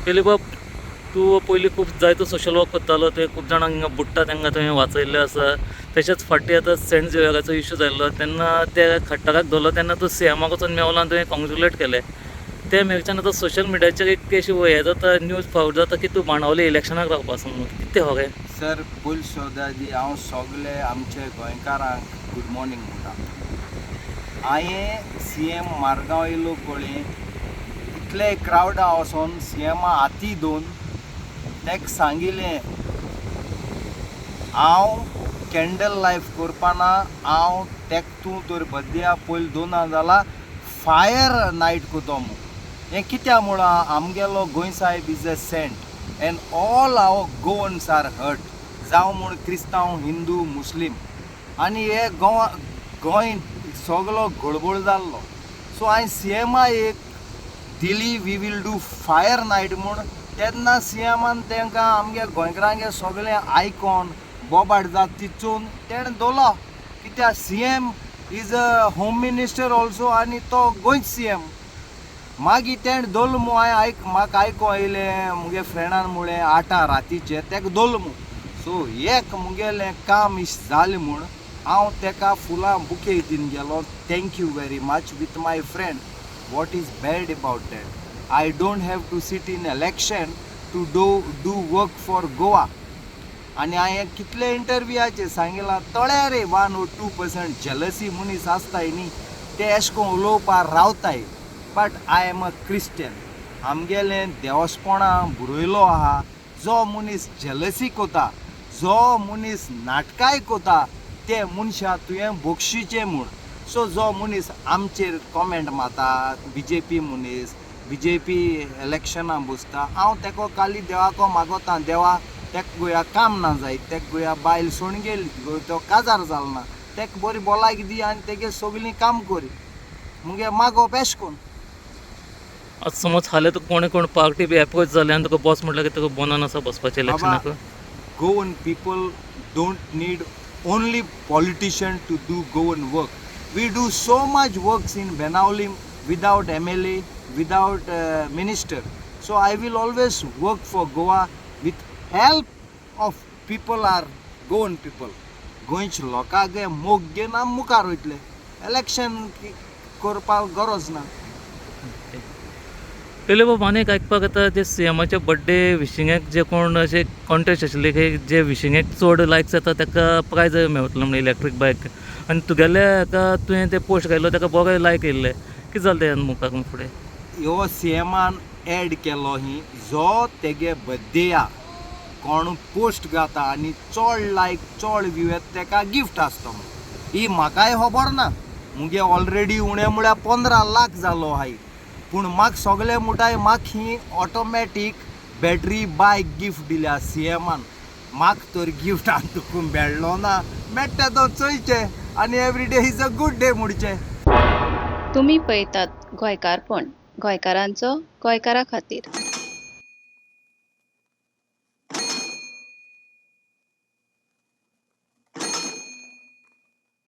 पयलीं बाब तूं पयलीं खूब जायतो सोशल वर्क करतालो, तुवें खूब जाणांक हिंगा बुडटा तांकां तुवें वाचयल्लें आसा. तशेंच फाटीं आतां सेंट झेवियराचो इश्यू जाल्लो तेन्ना त्या खट्टाराक धरलो तेन्ना तूं सीएमाक वचून मेवलो आनी तुवें कॉंग्रेच्युलेट केलें. ते मेरच्यान आतां सोशल मिडियाचेर एक अशी हें जाता, न्यूज फावट जाता की तूं बाणावले इलेक्शनाक रावपा आसा म्हणून. कितें तें खरें? सर पयलीं सोदादी हांव सगळे आमचे गोंयकारांक गूड मॉर्निंग म्हणटा. हांवें सीएम मारगांव येयलो कळ्ळें, इतले क्रावडा वचोन सीएमा हाती दोन ताका सांगिल्लें हांव कॅन्डल लायफ करपाना, हांव ताका तूं तर बड्डेया पयलीं 2 जालां फायर नायट कोतो म्हूण. हें कित्या म्हणून आमगेलो गोंय साहेब is a saint and all our Goans are hurt, जावं म्हूण क्रिस्तांव, हिंदू, मुस्लीम. आनी हे गोंय सगळो गडबड जाल्लो. सो हांवें सीएमा एक दिली we will do fire night म्हूण. तेन्ना सीएमान तांकां आमगे गोंयकारांगे सगळें आयकोन बोबाड जात चिंतून तेणें दवरलो. कित्याक CM is a home minister also आनी तो गोंयच सीएम. मागीर तेणें दवरलो म्हूण हांवें म्हाका आयको येयलें मुगे फ्रेंडान म्हळें 8 रातीचें ताका दवरलो म्हूण. सो एक मुगेलें काम इश्ट जालें म्हूण हांव ताका फुलां बुके दिवन गेलो. Thank you very much with my friend. What is bad about that? I don't have to seat in election to do work for Goa. आनी हांवें कितले इंटरव्यूआचेर सांगिलां तळे रे 1 or 2% जेलसी मनीस आसताय न्ही ते अशें करून उलोवपाक रावताय. But I am a Christian. आमगेलें देवस्पणां बरयलो आहा. जो मनीस जेलसी कोता, जो मनीस नाटकाय कोता ते मनशा तुवें बक्षिचें म्हूण. सो जो मनीस आमचेर कॉमेंट मारता, BJP मनीस, BJP इलेक्शनां बसता, हांव ताका काली देवाको मागोता, देवा ताका गोंया काम ना जायत, ताका गोंया बायल सोण गेली, तो काजार जालो ना, ताका बरी बोलायक दी आनी तेगे सगळीं काम करी मुगे मागोप एश कोन्न. आतां समज हालें तुका कोण पार्टी बी एप्रोच जाले आनी तुका बॉस म्हटल्यार की तुका बोनान आसा बसपाचें इलेक्शनाक? Goan people don't need only politician to do Goan work. We do so much works in Benaulim without MLA, without minister. So I will always work for Goa with help of people are Goan people. गोंयच्या लोकांक मोग घेवन आमी मुखार वयतले. Election करपाक गरज ना. पयलीं बाब आनीक आयकपाक येता जे सीएमाचे बर्थडे विशींगेक जे कोण अशे कॉन्टेस्ट आशिल्ले की जे विशींगेक चड लायक्स येता ताका प्रायज मेळटलो म्हणून इलेक्ट्रीक बायक. आनी तुगेले हाका तुवें ते पोस्ट घायलो ताका बरे लायक येयल्ले. कितें जालें तें मुखार फुडें? ह्यो सीएमान एड केलो ही जो तेगे बर्थडेया कोण पोस्ट घाता आनी चड लायक चड व्यू येता ताका गिफ्ट आसता म्हणून. ही म्हाकाय खबर ना. मुगे ऑलरेडी उणें म्हळ्यार 15 लाख जालो हाय. पूण म्हाका सगळे मुठाय म्हाका ही ऑटोमॅटीक बॅटरी बायक गिफ्ट दिल्या सीएमान. म्हाका तर गिफ्ट तुका मेळ्ळो ना. मेळटा तो चोयचें आनी everyday is a good day म्हणचें. तुम्ही पळयतात गोंयकारपण, गोंयकारांचो गोंयकारा खातीर.